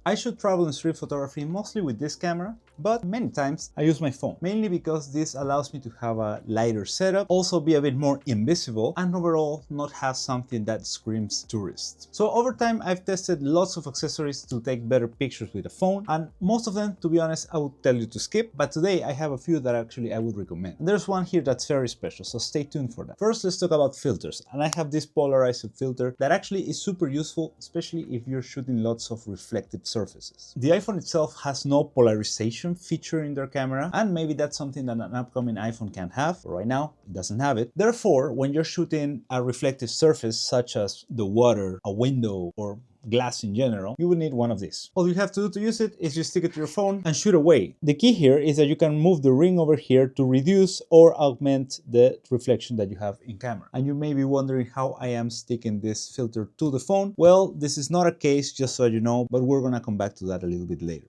I shoot travel and street photography mostly with this camera, but many times I use my phone, mainly because this allows me to have a lighter setup, also be a bit more invisible, and overall not have something that screams tourist. So over time I've tested lots of accessories to take better pictures with a phone, and most of them, to be honest, I would tell you to skip, but today I have a few that actually I would recommend. And there's one here that's very special, so stay tuned for that. First, let's talk about filters, and I have this Polarizing filter that actually is super useful, especially if you're shooting lots of reflective surfaces. The iPhone itself has no polarization feature in their camera, and maybe that's something that an upcoming iPhone can have. Right now it doesn't have it. Therefore, when you're shooting a reflective surface such as the water, a window, or glass in general, you will need one of these. All you have to do to use it is just stick it to your phone and shoot away. The key here is that you can move the ring over here to reduce or augment the reflection that you have in camera. And you may be wondering how I am sticking this filter to the phone. Well, this is not a case, just so you know, but we're gonna come back to that a little bit later.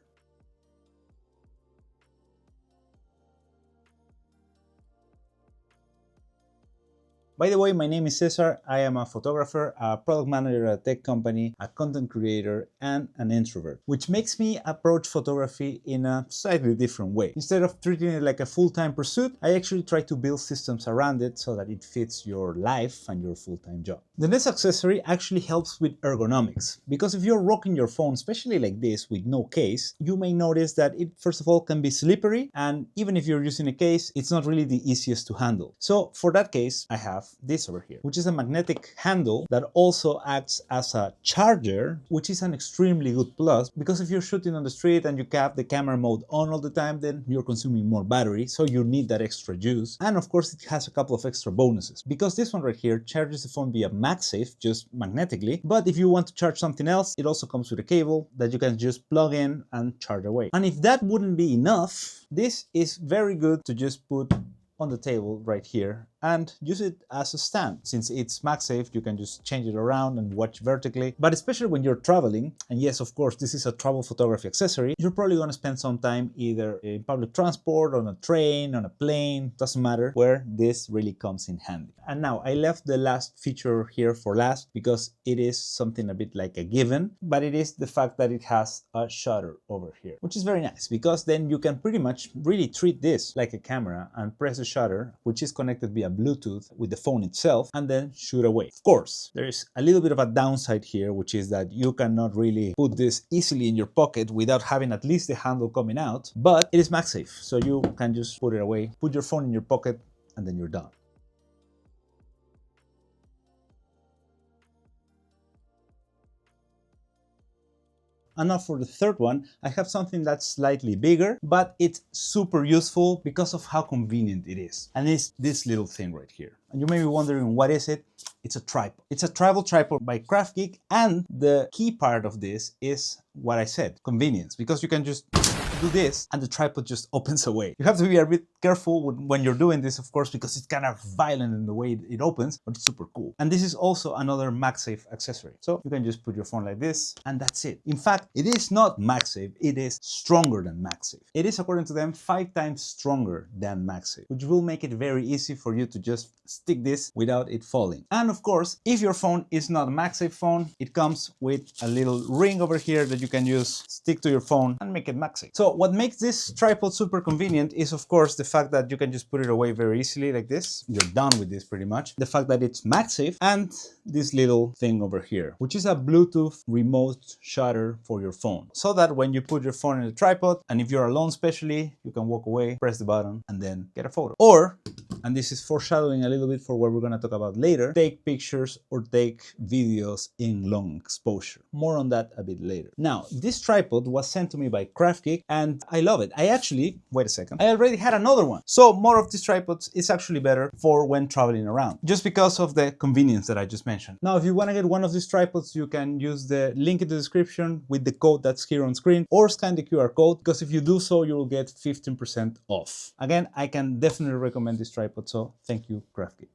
By the way, my name is Cesar. I am a photographer, a product manager at a tech company, a content creator, and an introvert, which makes me approach photography in a slightly different way. Instead of treating it like a full-time pursuit, I actually try to build systems around it so that it fits your life and your full-time job. The next accessory actually helps with ergonomics, because if you're rocking your phone, especially like this with no case, you may notice that it first of all can be slippery, and even if you're using a case, it's not really the easiest to handle. So for that case, I have this over here, which is a magnetic handle that also acts as a charger, which is an extremely good plus, because if you're shooting on the street and you have the camera mode on all the time, then you're consuming more battery, so you need that extra juice. And of course it has a couple of extra bonuses, because this one right here charges the phone via MagSafe, just magnetically, but if you want to charge something else, it also comes with a cable that you can just plug in and charge away. And if that wouldn't be enough, this is very good to just put on the table right here and use it as a stand. Since it's MagSafe, you can just change it around and watch vertically. But especially when you're traveling, and yes, of course, this is a travel photography accessory, you're probably going to spend some time either in public transport, on a train, on a plane, doesn't matter, where this really comes in handy. And now I left the last feature here for last because it is something a bit like a given, but it is the fact that it has a shutter over here, which is very nice, because then you can pretty much really treat this like a camera and press the shutter, which is connected via Bluetooth with the phone itself, and then shoot away. Of course, there is a little bit of a downside here, which is that you cannot really put this easily in your pocket without having at least the handle coming out, but it is MagSafe, so you can just put it away, put your phone in your pocket, and then you're done. And now for the third one, I have something that's slightly bigger, but it's super useful because of how convenient it is. And it's this little thing right here. And you may be wondering, what is it? It's a tripod. It's a travel tripod by KraftGeek, and the key part of this is what I said, convenience, because you can just do this and the tripod just opens away. You have to be a bit careful when you're doing this, of course, because it's kind of violent in the way it opens, but it's super cool. And this is also another MagSafe accessory. So you can just put your phone like this and that's it. In fact, it is not MagSafe, it is stronger than MagSafe. It is, according to them, 5 times stronger than MagSafe, which will make it very easy for you to just stick this without it falling. And of course, if your phone is not a MagSafe phone, it comes with a little ring over here that you can use, stick to your phone and make it MagSafe. So what makes this tripod super convenient is, of course, the fact that you can just put it away very easily like this. You're done with this pretty much. The fact that it's MagSafe, and this little thing over here, which is a Bluetooth remote shutter for your phone. So that when you put your phone in the tripod, and if you're alone especially, you can walk away, press the button, and then get a photo. Or, and this is foreshadowing a little bit for what we're going to talk about later, take pictures or take videos in long exposure. More on that a bit later. Now, this tripod was sent to me by KraftGeek, and I love it. I actually, wait a second, I already had another one. So more of these tripods is actually better for when traveling around, just because of the convenience that I just mentioned. Now, if you want to get one of these tripods, you can use the link in the description with the code that's here on screen, or scan the QR code, because if you do so, you will get 15% off. Again, I can definitely recommend this tripod, so thank you, KraftGeek.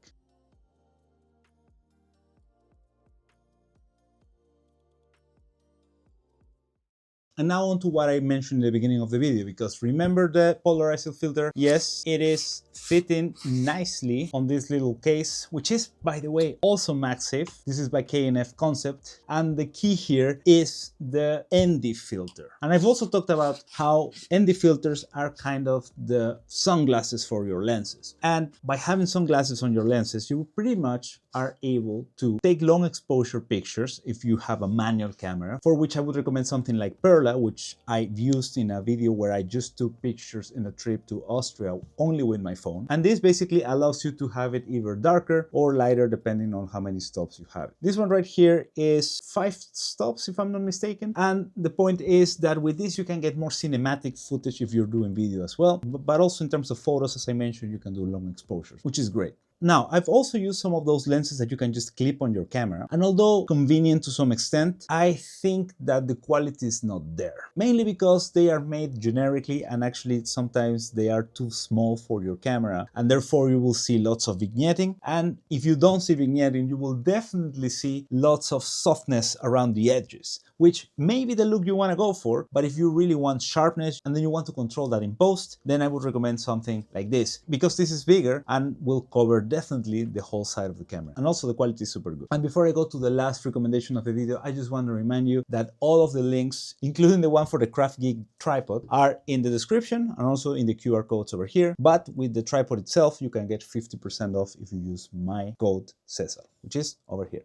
And now on to what I mentioned in the beginning of the video, because remember the polarizing filter? Yes, it is fitting nicely on this little case, which is, by the way, also MagSafe. This is by K&F Concept. And the key here is the ND filter. And I've also talked about how ND filters are kind of the sunglasses for your lenses. And by having sunglasses on your lenses, you pretty much are able to take long exposure pictures if you have a manual camera, for which I would recommend something like Perla, which I've used in a video where I just took pictures in a trip to Austria only with my phone. And this basically allows you to have it either darker or lighter depending on how many stops you have. This one right here is 5 stops if I'm not mistaken. And the point is that with this you can get more cinematic footage if you're doing video as well. But also in terms of photos, as I mentioned, you can do long exposures, which is great. Now, I've also used some of those lenses that you can just clip on your camera, and although convenient to some extent, I think that the quality is not there. Mainly because they are made generically, and actually sometimes they are too small for your camera, and therefore you will see lots of vignetting. And if you don't see vignetting, you will definitely see lots of softness around the edges, which may be the look you want to go for, but if you really want sharpness and then you want to control that in post, then I would recommend something like this, because this is bigger and will cover definitely the whole side of the camera. And also the quality is super good. And before I go to the last recommendation of the video, I just want to remind you that all of the links, including the one for the KraftGeek tripod, are in the description and also in the QR codes over here. But with the tripod itself, you can get 50% off if you use my code Cesar, which is over here.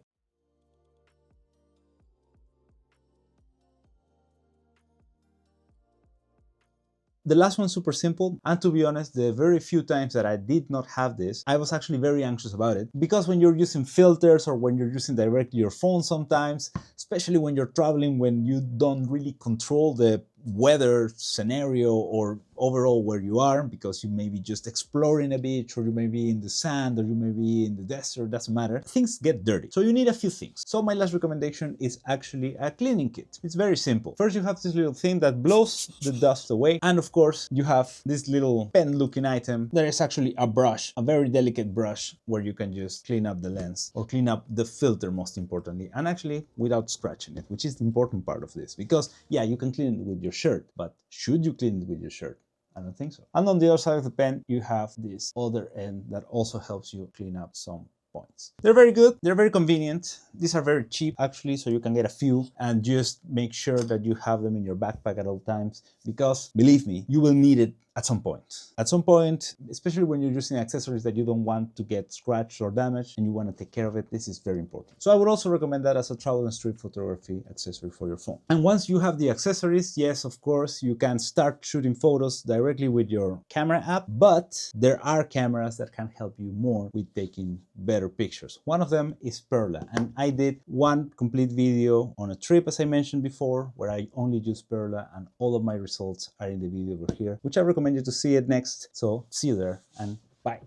The last one's super simple, and to be honest, the very few times that I did not have this, I was actually very anxious about it, because when you're using filters or when you're using directly your phone sometimes, especially when you're traveling, when you don't really control the weather scenario or overall where you are, because you may be just exploring a beach, or you may be in the sand, or you may be in the desert, doesn't matter, things get dirty. So you need a few things. So my last recommendation is actually a cleaning kit. It's very simple. First, you have this little thing that blows the dust away, and of course you have this little pen looking item. There is actually a brush, a very delicate brush, where you can just clean up the lens or clean up the filter, most importantly, and actually without scratching it, which is the important part of this, because yeah, you can clean it with your shirt, but should you clean it with your shirt? I don't think so. And on the other side of the pen, you have this other end that also helps you clean up some points. They're very good, they're very convenient. These are very cheap actually, so you can get a few and just make sure that you have them in your backpack at all times, because believe me, you will need it at some point. At some point, especially when you're using accessories that you don't want to get scratched or damaged and you want to take care of it, this is very important. So I would also recommend that as a travel and street photography accessory for your phone. And once you have the accessories, yes, of course, you can start shooting photos directly with your camera app, but there are cameras that can help you more with taking better pictures. One of them is Perla, and I did one complete video on a trip, as I mentioned before, where I only used Perla, and all of my results are in the video over here, which I recommend you to see it next. So see you there, and bye.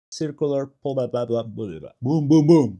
Circular, blah, blah, blah, blah, blah, blah. Boom, boom, boom.